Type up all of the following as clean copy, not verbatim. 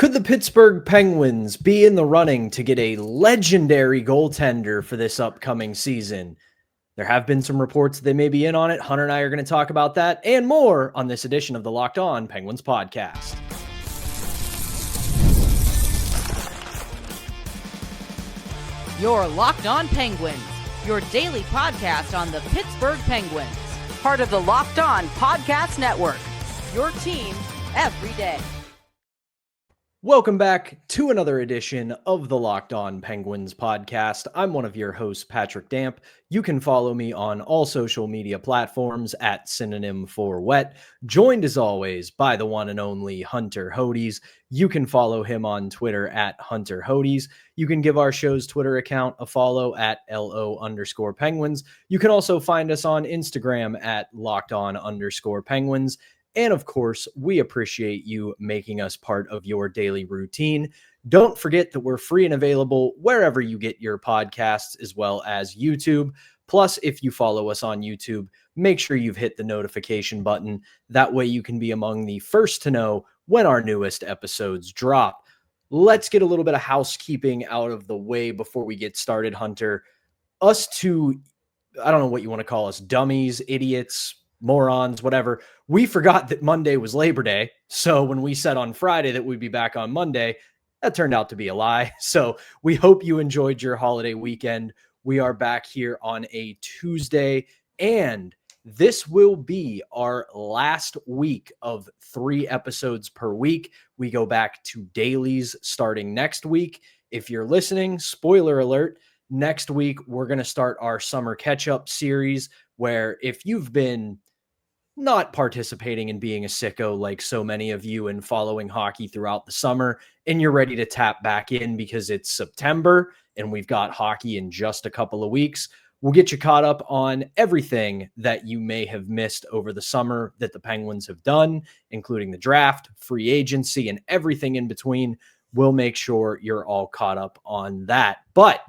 Could the Pittsburgh Penguins be in the running to get a legendary goaltender for this upcoming season? There have been some reports that they may be in on it. Hunter and I are going to talk about that and more on this edition of the Locked On Penguins podcast. Your Locked On Penguins, your daily podcast on the Pittsburgh Penguins, part of the Locked On Podcast Network, your team every day. Welcome back to another edition of the Locked On Penguins podcast. I'm one of your hosts, Patrick Damp. You can follow me on all social media platforms at synonym for wet. Joined as always by the one and only Hunter Hodes. You can follow him on Twitter at Hunter Hodes. You can give our show's Twitter account a follow at LO_Penguins. You can also find us on Instagram at LockedOn_Penguins. And of course, we appreciate you making us part of your daily routine. Don't forget that we're free and available wherever you get your podcasts, as well as YouTube. Plus, if you follow us on YouTube, make sure you've hit the notification button. That way you can be among the first to know when our newest episodes drop. Let's get a little bit of housekeeping out of the way before we get started, Hunter. Us two, I don't know what you want to call us, dummies, idiots, morons, whatever. We forgot that Monday was Labor Day. So when we said on Friday that we'd be back on Monday, that turned out to be a lie. So we hope you enjoyed your holiday weekend. We are back here on a Tuesday, and this will be our last week of 3 episodes per week. We go back to dailies starting next week. If you're listening, spoiler alert, next week we're going to start our summer catch-up series, where if you've been not participating in being a sicko like so many of you and following hockey throughout the summer, and you're ready to tap back in because it's September and we've got hockey in just a couple of weeks, we'll get you caught up on everything that you may have missed over the summer that the Penguins have done, including the draft, free agency, and everything in between. We'll make sure you're all caught up on that. But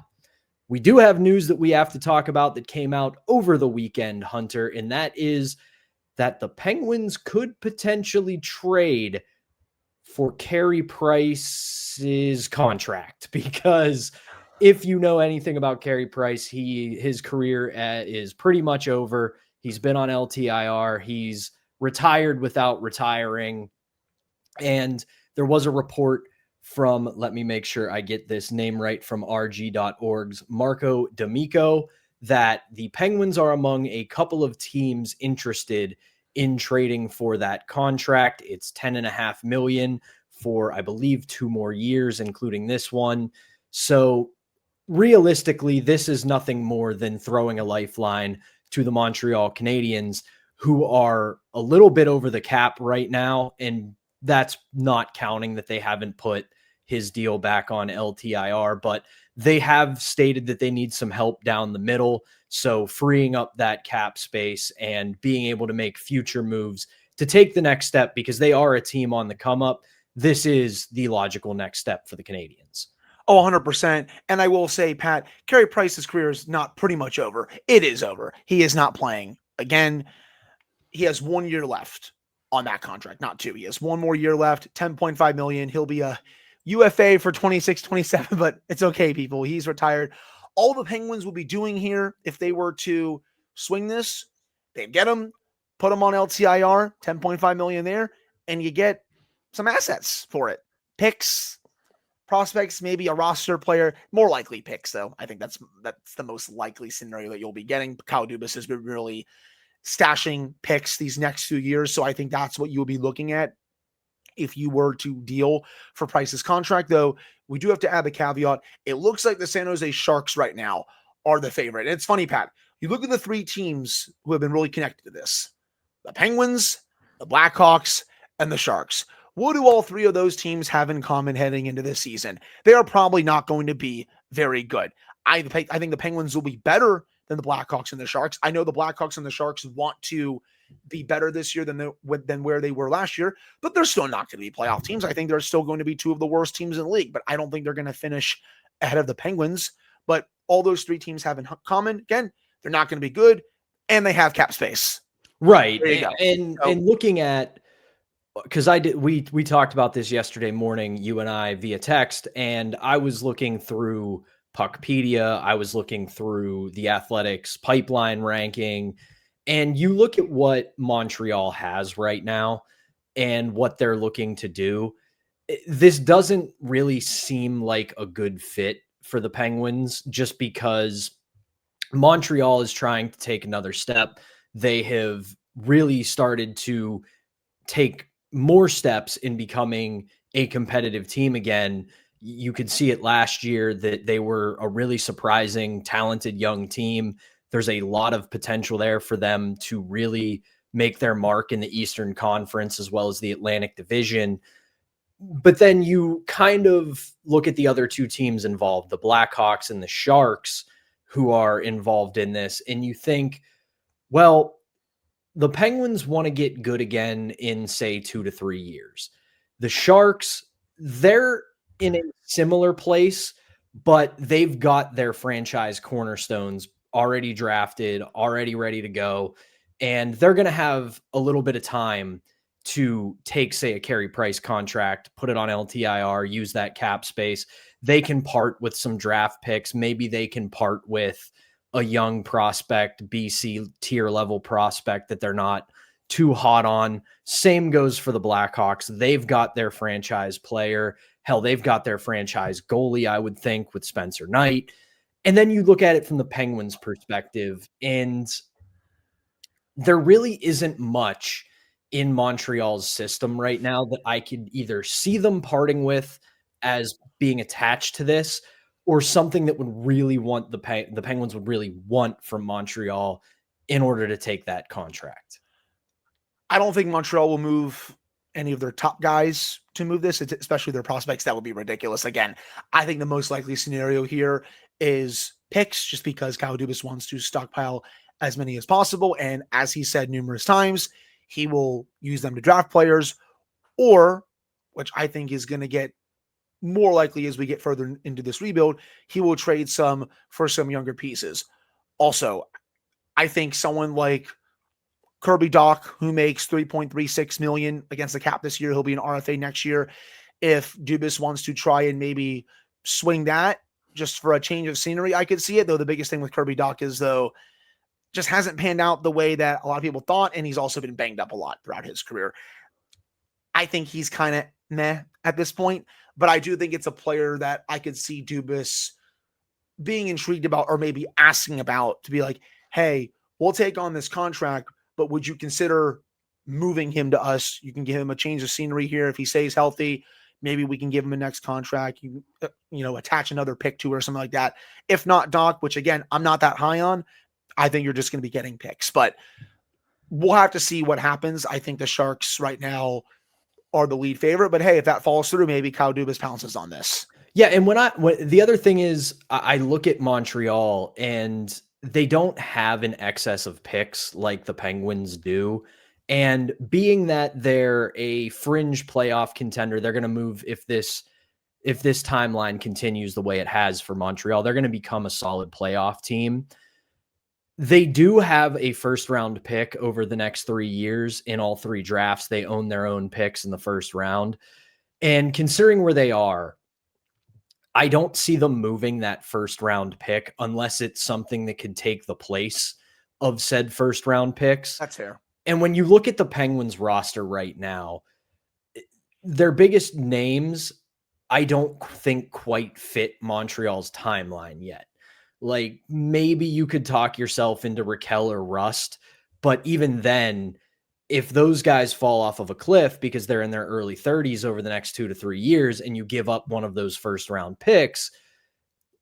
we do have news that we have to talk about that came out over the weekend, Hunter, and that is that the Penguins could potentially trade for Carey Price's contract, because if you know anything about Carey Price, his career is pretty much over. He's been on LTIR. He's retired without retiring. And there was a report from, let me make sure I get this name right, from RG.org's Marco D'Amico, that the Penguins are among a couple of teams interested in trading for that contract. It's $10.5 million for, I believe, 2 more years, including this one. So realistically, this is nothing more than throwing a lifeline to the Montreal Canadiens, who are a little bit over the cap right now. And that's not counting that they haven't put his deal back on LTIR, but they have stated that they need some help down the middle. So freeing up that cap space and being able to make future moves to take the next step, because they are a team on the come up. This is the logical next step for the Canadiens. Oh, 100%. And I will say, Pat, Carey Price's career is not pretty much over. It is over. He is not playing again. He has 1 year left on that contract, not 2. He has 1 more year left, $10.5 million. He'll be a UFA for 26, 27, but it's okay, people. He's retired. All the Penguins will be doing here, if they were to swing this, they'd get him, put him on LTIR, $10.5 million there, and you get some assets for it. Picks, prospects, maybe a roster player, more likely picks, though. I think that's the most likely scenario that you'll be getting. Kyle Dubas has been really stashing picks these next 2 years, so I think that's what you'll be looking at if you were to deal for Price's contract. Though we do have to add the caveat, it looks like the San Jose Sharks right now are the favorite. And it's funny, Pat, you look at the 3 teams who have been really connected to this: the Penguins, the Blackhawks, and the Sharks. What do all 3 of those teams have in common heading into this season? They are probably not going to be very good. I think the Penguins will be better than the Blackhawks and the Sharks. I know the Blackhawks and the Sharks want to be better this year than where they were last year, but they're still not going to be playoff teams. I think they're still going to be 2 of the worst teams in the league, but I don't think they're going to finish ahead of the Penguins. But all those 3 teams have in common, again, they're not going to be good, and they have cap space. Right. There you go. And looking at because we talked about this yesterday morning, you and I, via text, and I was looking through Puckpedia, I was looking through the Athletics pipeline ranking, and you look at what Montreal has right now and what they're looking to do. This doesn't really seem like a good fit for the Penguins, just because Montreal is trying to take another step. They have really started to take more steps in becoming a competitive team again. You could see it last year that they were a really surprising, talented young team. There's a lot of potential there for them to really make their mark in the Eastern Conference as well as the Atlantic Division. But then you kind of look at the other two teams involved, the Blackhawks and the Sharks, who are involved in this, and you think, well, the Penguins want to get good again in, say, 2 to 3 years. The Sharks, they're in a similar place, but they've got their franchise cornerstones already drafted, already ready to go, and they're going to have a little bit of time to take, say, a Carey Price contract, put it on LTIR, use that cap space. They can part with some draft picks. Maybe they can part with a young prospect, BC tier level prospect that they're not too hot on. Same goes for the Blackhawks. They've got their franchise player. Hell, they've got their franchise goalie, I would think, with Spencer Knight. And then you look at it from the Penguins' perspective, and there really isn't much in Montreal's system right now that I could either see them parting with as being attached to this, or something that would really want the Penguins would really want from Montreal in order to take that contract. I don't think Montreal will move any of their top guys to move this, especially their prospects. That would be ridiculous. Again, I think the most likely scenario here is picks, just because Kyle Dubas wants to stockpile as many as possible. And as he said numerous times, he will use them to draft players, or, which I think is going to get more likely as we get further into this rebuild, he will trade some for some younger pieces. Also, I think someone like Kirby Dach, who makes $3.36 million against the cap this year, he'll be an RFA next year. If Dubas wants to try and maybe swing that just for a change of scenery, I could see it. Though the biggest thing with Kirby Dach is, though, just hasn't panned out the way that a lot of people thought, and he's also been banged up a lot throughout his career. I think he's kind of meh at this point, but I do think it's a player that I could see Dubas being intrigued about, or maybe asking about, to be like, hey, we'll take on this contract, but would you consider moving him to us? You can give him a change of scenery here. If he stays healthy, maybe we can give him a next contract, attach another pick to it or something like that. If not Dach, which again, I'm not that high on, I think you're just going to be getting picks, but we'll have to see what happens. I think the Sharks right now are the lead favorite, but hey, if that falls through, maybe Kyle Dubas pounces on this. Yeah. And when the other thing is, I look at Montreal and they don't have an excess of picks like the Penguins do. And being that they're a fringe playoff contender, they're going to move, if this timeline continues the way it has for Montreal, they're going to become a solid playoff team. They do have a first round pick over the next 3 years in all 3 drafts. They own their own picks in the first round. And considering where they are, I don't see them moving that first round pick unless it's something that could take the place of said first round picks. That's fair. And when you look at the Penguins roster right now, their biggest names, I don't think quite fit Montreal's timeline yet. Like, maybe you could talk yourself into Raquel or Rust, but even then, if those guys fall off of a cliff because they're in their early 30s over the next 2 to 3 years, and you give up one of those first round picks,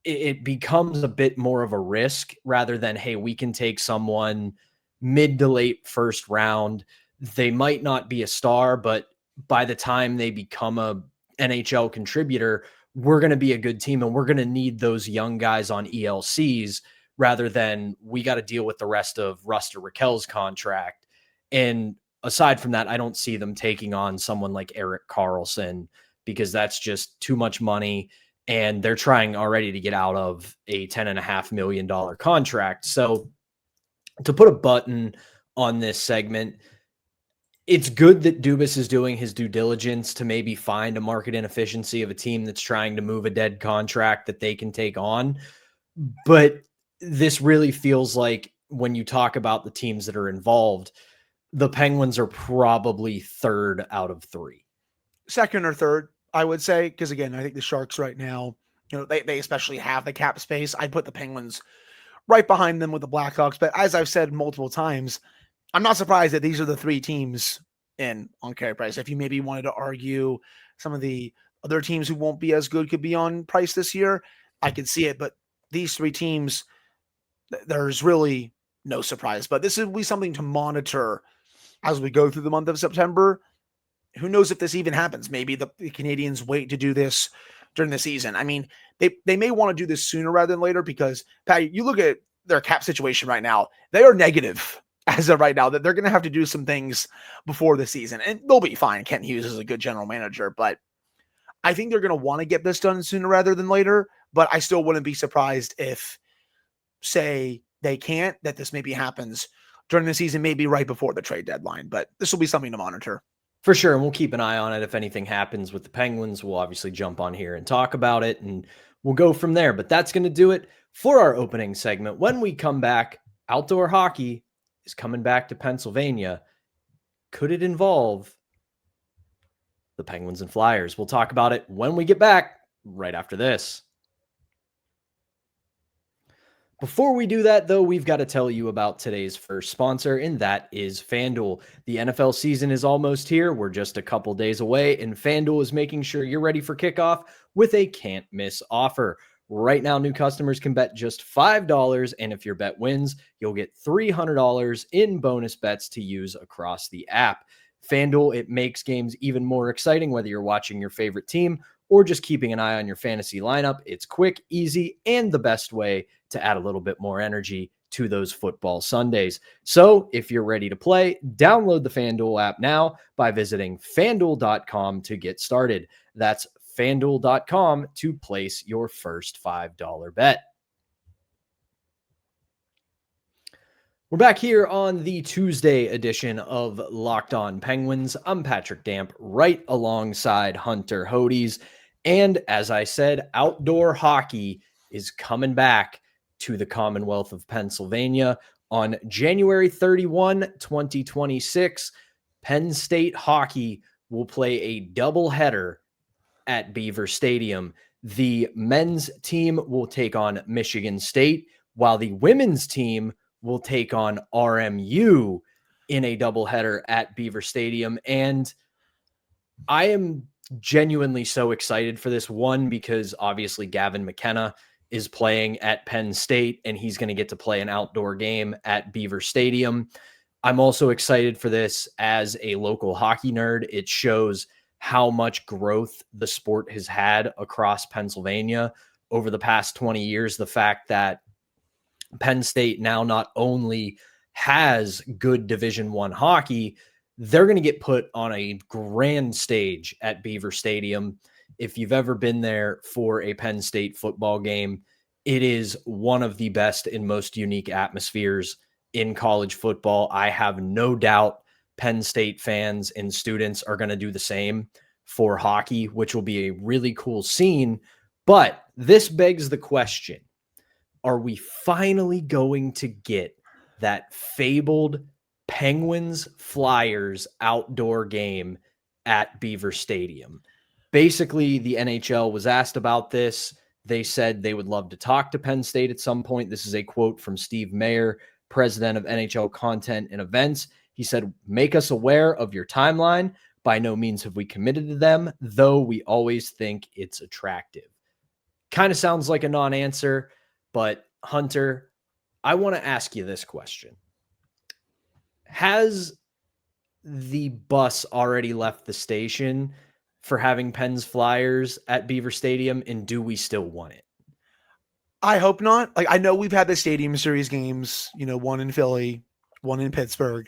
it becomes a bit more of a risk rather than, hey, we can take someone mid to late first round. They might not be a star, but by the time they become a NHL contributor, we're going to be a good team, and we're going to need those young guys on ELCs rather than we got to deal with the rest of Rust or Raquel's contract. And aside from that, I don't see them taking on someone like Erik Karlsson because that's just too much money, and they're trying already to get out of a $10.5 million contract. So to put a button on this segment, it's good that Dubas is doing his due diligence to maybe find a market inefficiency of a team that's trying to move a dead contract that they can take on. But this really feels like when you talk about the teams that are involved, the Penguins are probably third out of three. Second or third, I would say, because again, I think the Sharks right now, they especially have the cap space. I'd put the Penguins right behind them with the Blackhawks. But as I've said multiple times, I'm not surprised that these are the three teams in on Carey Price. If you maybe wanted to argue some of the other teams who won't be as good could be on Price this year, I could see it. But these three teams, there's really no surprise. But this will be something to monitor as we go through the month of September. Who knows if this even happens? Maybe the Canadiens wait to do this during the season. I mean, they may want to do this sooner rather than later because, Pat, you look at their cap situation right now, they are negative as of right now, that they're going to have to do some things before the season. And they'll be fine. Kent Hughes is a good general manager, but I think they're going to want to get this done sooner rather than later. But I still wouldn't be surprised if, say, they can't, that this maybe happens during the season, maybe right before the trade deadline. But this will be something to monitor. For sure, and we'll keep an eye on it. If anything happens with the Penguins, we'll obviously jump on here and talk about it, and we'll go from there. But that's going to do it for our opening segment. When we come back, outdoor hockey is coming back to Pennsylvania. Could it involve the Penguins and Flyers? We'll talk about it when we get back, right after this. Before we do that, though, we've got to tell you about today's first sponsor, and that is FanDuel. The NFL season is almost here. We're just a couple days away, and FanDuel is making sure you're ready for kickoff with a can't-miss offer. Right now, new customers can bet just $5, and if your bet wins, you'll get $300 in bonus bets to use across the app. FanDuel, it makes games even more exciting, whether you're watching your favorite team or just keeping an eye on your fantasy lineup. It's quick, easy, and the best way to add a little bit more energy to those football Sundays. So if you're ready to play, download the FanDuel app now by visiting FanDuel.com to get started. That's FanDuel.com to place your first $5 bet. We're back here on the Tuesday edition of Locked On Penguins. I'm Patrick Damp, right alongside Hunter Hodes. And as I said, outdoor hockey is coming back to the Commonwealth of Pennsylvania on January 31, 2026. Penn State hockey will play a doubleheader at Beaver Stadium. The men's team will take on Michigan State, while the women's team will take on RMU in a doubleheader at Beaver Stadium. And I am genuinely so excited for this one because obviously Gavin McKenna is playing at Penn State and he's going to get to play an outdoor game at Beaver Stadium. I'm also excited for this as a local hockey nerd. It shows how much growth the sport has had across Pennsylvania over the past 20 years. The fact that Penn State now not only has good Division I hockey, they're going to get put on a grand stage at Beaver Stadium. If you've ever been there for a Penn State football game, it is one of the best and most unique atmospheres in college football. I have no doubt Penn State fans and students are going to do the same for hockey, which will be a really cool scene. But this begs the question, are we finally going to get that fabled Penguins Flyers outdoor game at Beaver Stadium? Basically, the NHL was asked about this. They said they would love to talk to Penn State at some point. This is a quote from Steve Mayer, president of NHL Content and Events. He said, "Make us aware of your timeline. By no means have we committed to them, though we always think it's attractive." Kind of sounds like a non-answer, but Hunter, I want to ask you this question. Has the bus already left the station for having Penn's Flyers at Beaver Stadium, and do we still want it? I hope not. Like, I know we've had the Stadium Series games, one in Philly, one in Pittsburgh,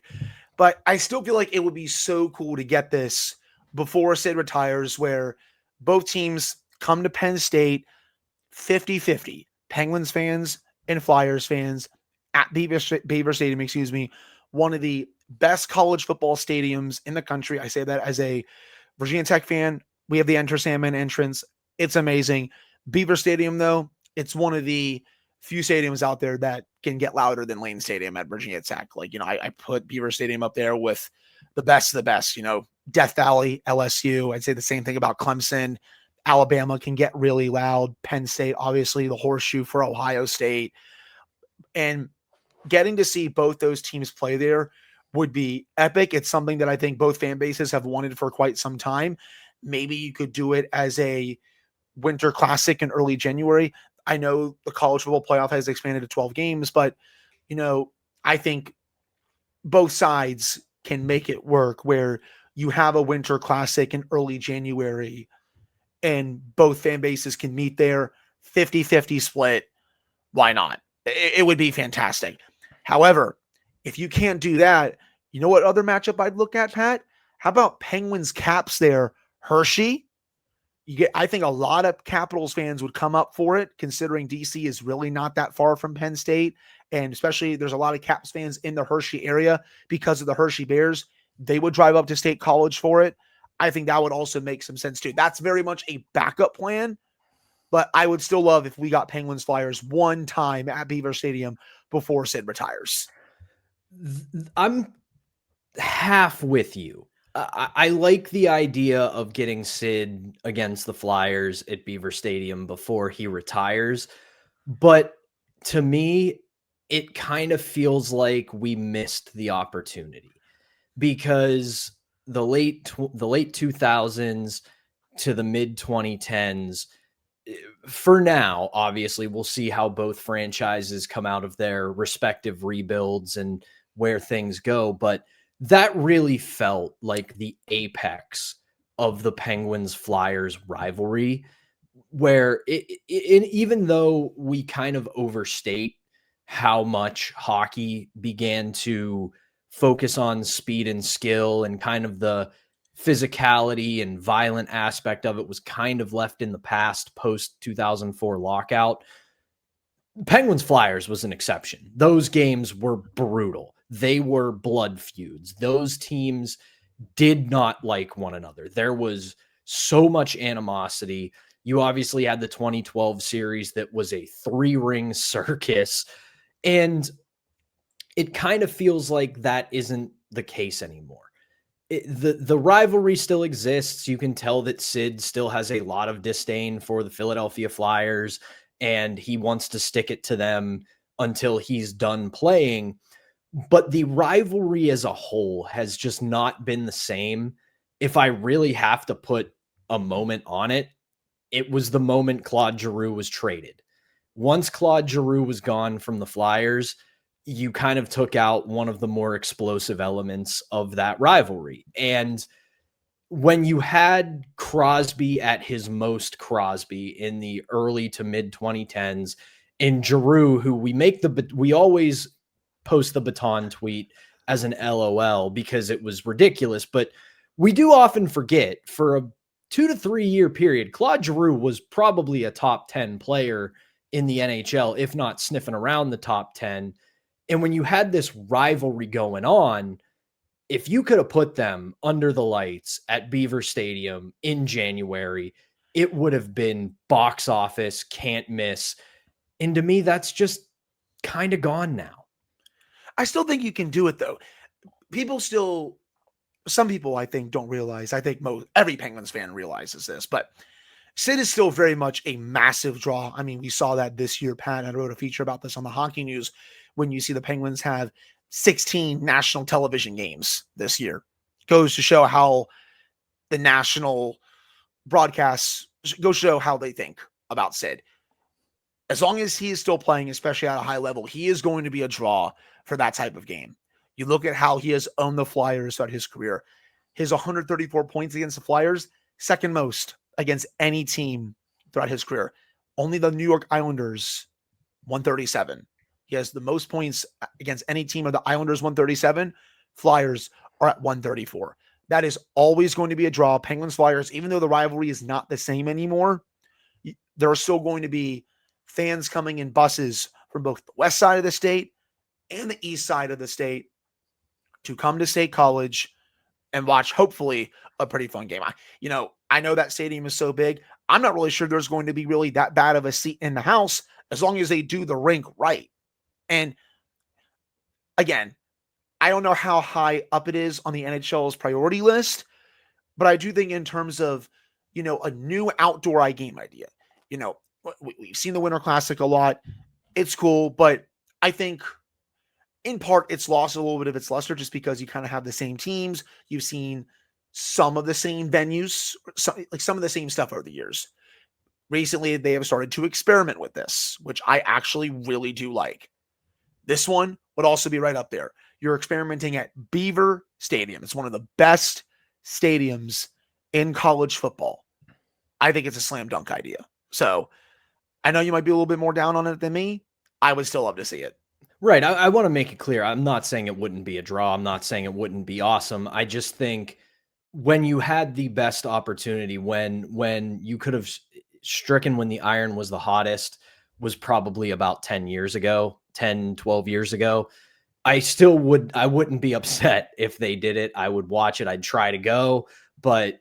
but I still feel like it would be so cool to get this before Sid retires, where both teams come to Penn State 50-50, Penguins fans and Flyers fans at Beaver Stadium, one of the best college football stadiums in the country. I say that as a Virginia Tech fan. We have the Enter Sandman entrance. It's amazing. Beaver Stadium, though, it's one of the few stadiums out there that can get louder than Lane Stadium at Virginia Tech. Like, I put Beaver Stadium up there with the best of the best, Death Valley, LSU. I'd say the same thing about Clemson. Alabama can get really loud. Penn State, obviously, the horseshoe for Ohio State. And getting to see both those teams play there would be epic. It's something that I think both fan bases have wanted for quite some time. Maybe you could do it as a Winter Classic in early January. I know the college football playoff has expanded to 12 games, but, I think both sides can make it work where you have a Winter Classic in early January and both fan bases can meet there, 50-50 split. Why not? It would be fantastic. However, if you can't do that, you know what other matchup I'd look at, Pat? How about Penguins Caps there? Hershey? I think a lot of Capitals fans would come up for it, considering DC is really not that far from Penn State. And especially there's a lot of Caps fans in the Hershey area because of the Hershey Bears. They would drive up to State College for it. I think that would also make some sense too. That's very much a backup plan, but I would still love if we got Penguins Flyers one time at Beaver Stadium before Sid retires. I'm half with you. I like the idea of getting Sid against the Flyers at Beaver Stadium before he retires. But to me, it kind of feels like we missed the opportunity because the late 2000s to the mid 2010s, for now, obviously, we'll see how both franchises come out of their respective rebuilds and where things go. But that really felt like the apex of the Penguins-Flyers rivalry, where even though we kind of overstate how much hockey began to focus on speed and skill and kind of the physicality and violent aspect of it was kind of left in the past post 2004 lockout, Penguins Flyers was an exception. Those games were brutal. They were blood feuds. Those teams did not like one another. There was so much animosity. You obviously had the 2012 series that was a 3-ring circus. And it kind of feels like that isn't the case anymore. The rivalry still exists. You can tell that Sid still has a lot of disdain for the Philadelphia Flyers, and he wants to stick it to them until he's done playing. But the rivalry as a whole has just not been the same. If I really have to put a moment on it, it was the moment Claude Giroux was traded. Once Claude Giroux was gone from the Flyers, you kind of took out one of the more explosive elements of that rivalry. And when you had Crosby at his most Crosby in the early to mid 2010s, and Giroux, who we always post the baton tweet as an LOL because it was ridiculous, but we do often forget for a 2 to 3 year period, Claude Giroux was probably a top 10 player in the NHL, if not sniffing around the top 10. And when you had this rivalry going on, if you could have put them under the lights at Beaver Stadium in January, it would have been box office, can't miss. And to me, that's just kind of gone now. I still think you can do it, though. Some people I think don't realize, I think every Penguins fan realizes this, but Sid is still very much a massive draw. I mean, we saw that this year, Pat. I wrote a feature about this on the Hockey News when you see the Penguins have 16 national television games this year. Goes to show how the national broadcasts go show how they think about Sid. As long as he is still playing, especially at a high level, he is going to be a draw for that type of game. You look at how he has owned the Flyers throughout his career. His 134 points against the Flyers, second most against any team throughout his career. Only the New York Islanders, 137. He has the most points against any team of the Islanders, 137. Flyers are at 134. That is always going to be a draw. Penguins Flyers, even though the rivalry is not the same anymore, there are still going to be fans coming in buses from both the west side of the state and the east side of the state to come to State College and watch, hopefully, a pretty fun game. I know that stadium is so big. I'm not really sure there's going to be really that bad of a seat in the house as long as they do the rink right. And again, I don't know how high up it is on the NHL's priority list, but I do think in terms of, a new outdoor game idea, we've seen the Winter Classic a lot. It's cool, but I think in part it's lost a little bit of its luster just because you kind of have the same teams. You've seen some of the same venues, some of the same stuff over the years. Recently, they have started to experiment with this, which I actually really do like. This one would also be right up there. You're experimenting at Beaver Stadium. It's one of the best stadiums in college football. I think it's a slam dunk idea. So I know you might be a little bit more down on it than me. I would still love to see it. Right. I want to make it clear. I'm not saying it wouldn't be a draw. I'm not saying it wouldn't be awesome. I just think when you had the best opportunity, when you could have stricken when the iron was the hottest, was probably about 10 years ago, 10, 12 years ago. I wouldn't be upset if they did it. I would watch it. I'd try to go, but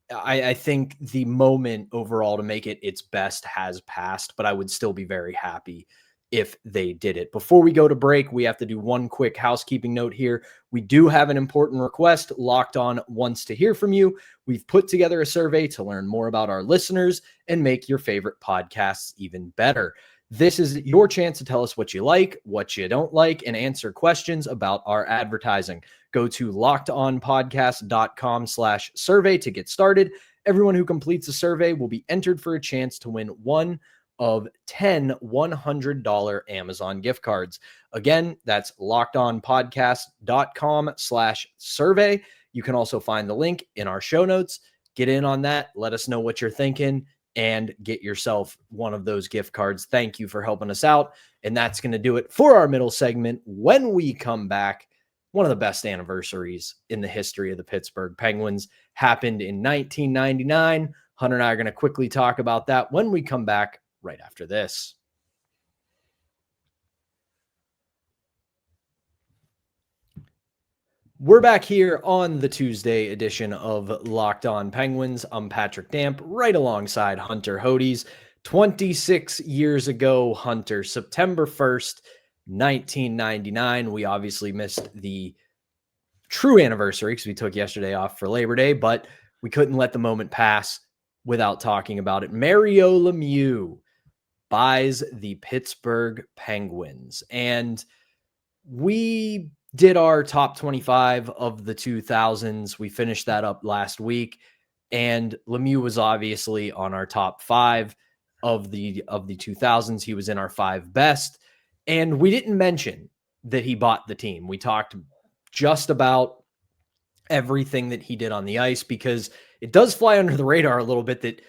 I think the moment overall to make it its best has passed, but I would still be very happy if they did it. Before we go to break, we have to do one quick housekeeping note here. We do have an important request. Locked On wants to hear from you. We've put together a survey to learn more about our listeners and make your favorite podcasts even better. This is your chance to tell us what you like, what you don't like, and answer questions about our advertising. Go to lockedonpodcast.com/survey to get started. Everyone who completes the survey will be entered for a chance to win one of 10 $100 Amazon gift cards. Again, that's lockedonpodcast.com/survey. You can also find the link in our show notes. Get in on that. Let us know what you're thinking and get yourself one of those gift cards. Thank you for helping us out. And that's going to do it for our middle segment. When we come back, one of the best anniversaries in the history of the Pittsburgh Penguins happened in 1999. Hunter and I are going to quickly talk about that when we come back right after this. We're back here on the Tuesday edition of Locked On Penguins. I'm Patrick Damp, right alongside Hunter Hodes. 26 years ago, Hunter, September 1st, 1999. We obviously missed the true anniversary because we took yesterday off for Labor Day, but we couldn't let the moment pass without talking about it. Mario Lemieux buys the Pittsburgh Penguins, and we did our top 25 of the 2000s. We finished that up last week, and Lemieux was obviously on our top 5 of the 2000s. He was in our 5 best, and we didn't mention that he bought the team. We talked just about everything that he did on the ice because it does fly under the radar a little bit that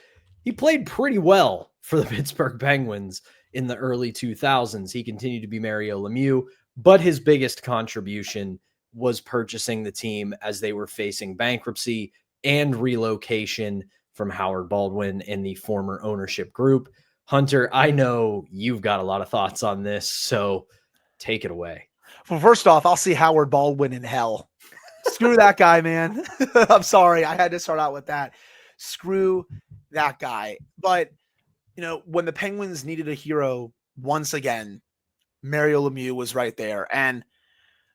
he played pretty well for the Pittsburgh Penguins in the early 2000s. He continued to be Mario Lemieux, but his biggest contribution was purchasing the team as they were facing bankruptcy and relocation from Howard Baldwin and the former ownership group. Hunter, I know you've got a lot of thoughts on this, so take it away. Well, first off, I'll see Howard Baldwin in hell. Screw that guy, man. I'm sorry. I had to start out with that. Screw that guy. But, when the Penguins needed a hero once again, Mario Lemieux was right there. And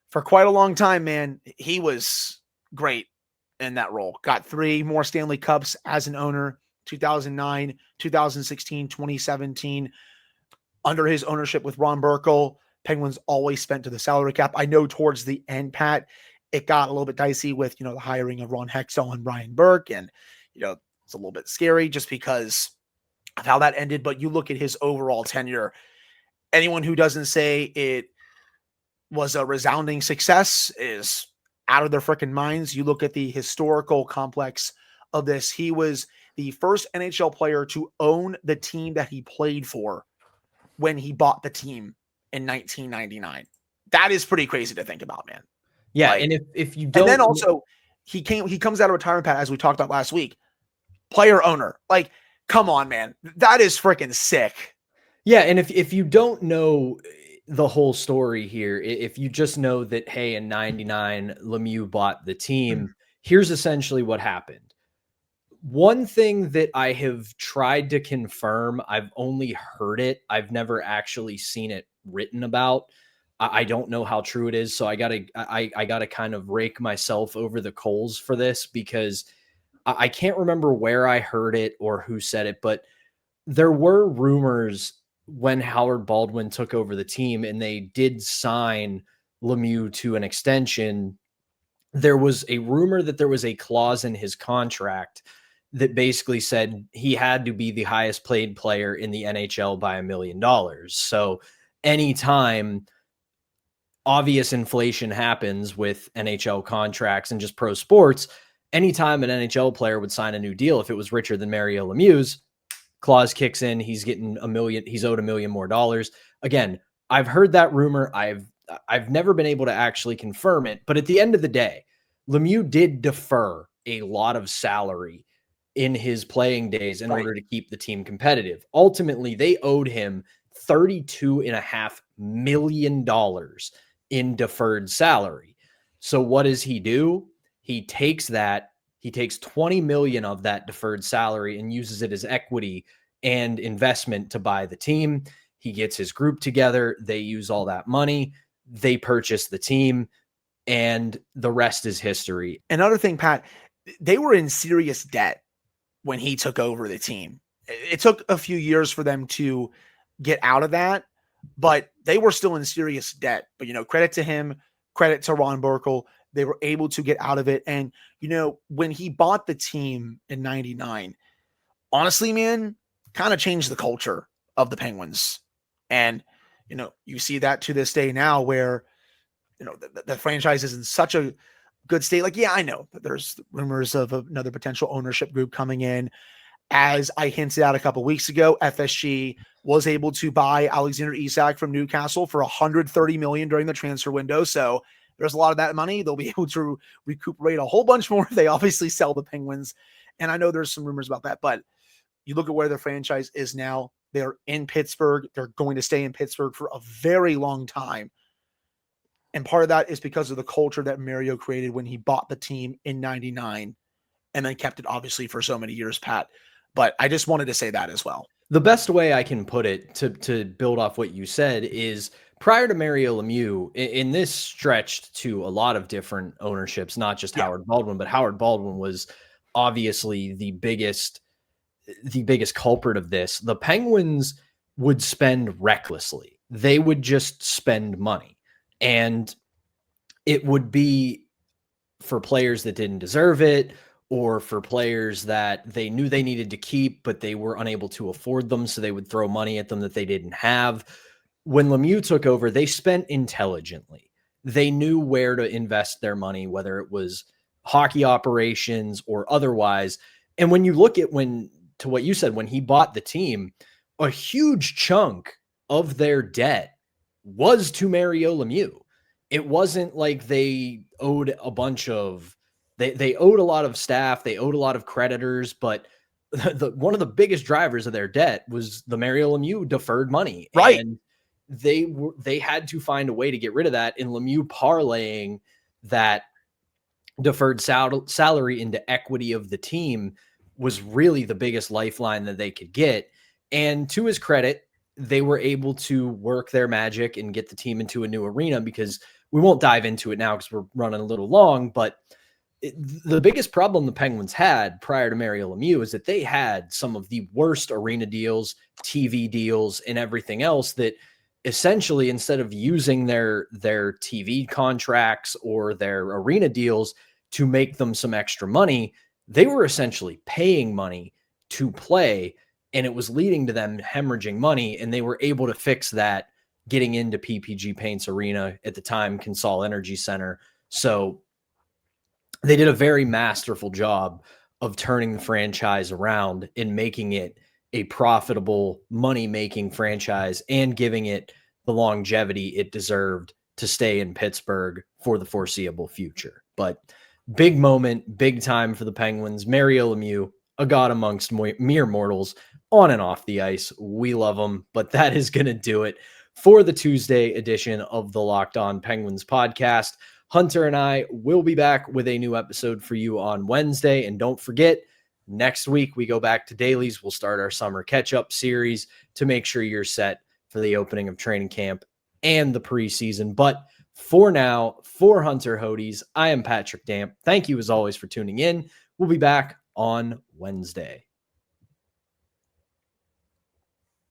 for quite a long time, man, he was great in that role. Got 3 more Stanley Cups as an owner, 2009, 2016, 2017. Under his ownership with Ron Burkle, Penguins always spent to the salary cap. I know towards the end, Pat, it got a little bit dicey with, the hiring of Ron Hextall and Brian Burke. And, it's a little bit scary just because of how that ended. But you look at his overall tenure, anyone who doesn't say it was a resounding success is out of their freaking minds. You look at the historical complex of this. He was the first NHL player to own the team that he played for when he bought the team in 1999. That is pretty crazy to think about, man. Yeah, and if you don't, and then also he comes out of retirement, Pat, as we talked about last week. Player owner, come on, man, that is freaking sick. Yeah, and if you don't know the whole story here. If you just know that, hey, in 99, Lemieux bought the team, here's essentially what happened. One thing that I have tried to confirm, I've only heard it. I've never actually seen it written about. I don't know how true it is. So I gotta kind of rake myself over the coals for this, because I can't remember where I heard it or who said it, but there were rumors when Howard Baldwin took over the team and they did sign Lemieux to an extension. There was a rumor that there was a clause in his contract that basically said he had to be the highest paid player in the NHL by $1 million. So anytime obvious inflation happens with NHL contracts and just pro sports, anytime an NHL player would sign a new deal, if it was richer than Mario Lemieux's, clause kicks in, he's getting $1 million, he's owed $1 million more. Again, I've heard that rumor. I've never been able to actually confirm it, but at the end of the day, Lemieux did defer a lot of salary in his playing days in order to keep the team competitive. Ultimately, they owed him $32.5 million in deferred salary. So what does he do? He takes 20 million of that deferred salary and uses it as equity and investment to buy the team. He gets his group together. They use all that money. They purchase the team, and the rest is history. Another thing, Pat, they were in serious debt when he took over the team. It took a few years for them to get out of that, but they were still in serious debt. But, credit to him, credit to Ron Burkle. They were able to get out of it. And, when he bought the team in 99, honestly, man, kind of changed the culture of the Penguins. And, you see that to this day now where, the franchise is in such a good state. Like, yeah, I know that there's rumors of another potential ownership group coming in. As I hinted at a couple weeks ago, FSG was able to buy Alexander Isak from Newcastle for $130 million during the transfer window. So there's a lot of that money. They'll be able to recuperate a whole bunch more if they obviously sell the Penguins. And I know there's some rumors about that, but you look at where the franchise is now. They're in Pittsburgh. They're going to stay in Pittsburgh for a very long time. And part of that is because of the culture that Mario created when he bought the team in 99 and then kept it obviously for so many years, Pat. But I just wanted to say that as well. The best way I can put it to build off what you said is prior to Mario Lemieux, in this stretched to a lot of different ownerships, not just Howard Baldwin, but Howard Baldwin was obviously the biggest culprit of this. The Penguins would spend recklessly. They would just spend money. And it would be for players that didn't deserve it, or for players that they knew they needed to keep, but they were unable to afford them. So they would throw money at them that they didn't have. When Lemieux took over, they spent intelligently. They knew where to invest their money, whether it was hockey operations or otherwise. And when you look at to what you said, when he bought the team, a huge chunk of their debt was to Mario Lemieux. It wasn't like they owed a bunch of, they owed a lot of staff, they owed a lot of creditors, but one of the biggest drivers of their debt was the Mario Lemieux deferred money. Right. And they had to find a way to get rid of that, and Lemieux parlaying that deferred salary into equity of the team was really the biggest lifeline that they could get. And to his credit, they were able to work their magic and get the team into a new arena, because we won't dive into it now because we're running a little long, but the biggest problem the Penguins had prior to Mario Lemieux is that they had some of the worst arena deals, TV deals, and everything else that essentially, instead of using their TV contracts or their arena deals to make them some extra money, they were essentially paying money to play, and it was leading to them hemorrhaging money, and they were able to fix that getting into PPG Paints Arena, at the time Consol Energy Center. So they did a very masterful job of turning the franchise around and making it a profitable, money-making franchise and giving it the longevity it deserved to stay in Pittsburgh for the foreseeable future. But big moment, big time for the Penguins. Mario Lemieux, a god amongst mere mortals, on and off the ice. We love him, but that is going to do it for the Tuesday edition of the Locked On Penguins podcast. Hunter and I will be back with a new episode for you on Wednesday. And don't forget, next week we go back to dailies. We'll start our summer catch-up series to make sure you're set for the opening of training camp and the preseason. But for now, for Hunter Hodes, I am Patrick Damp. Thank you as always for tuning in. We'll be back on Wednesday.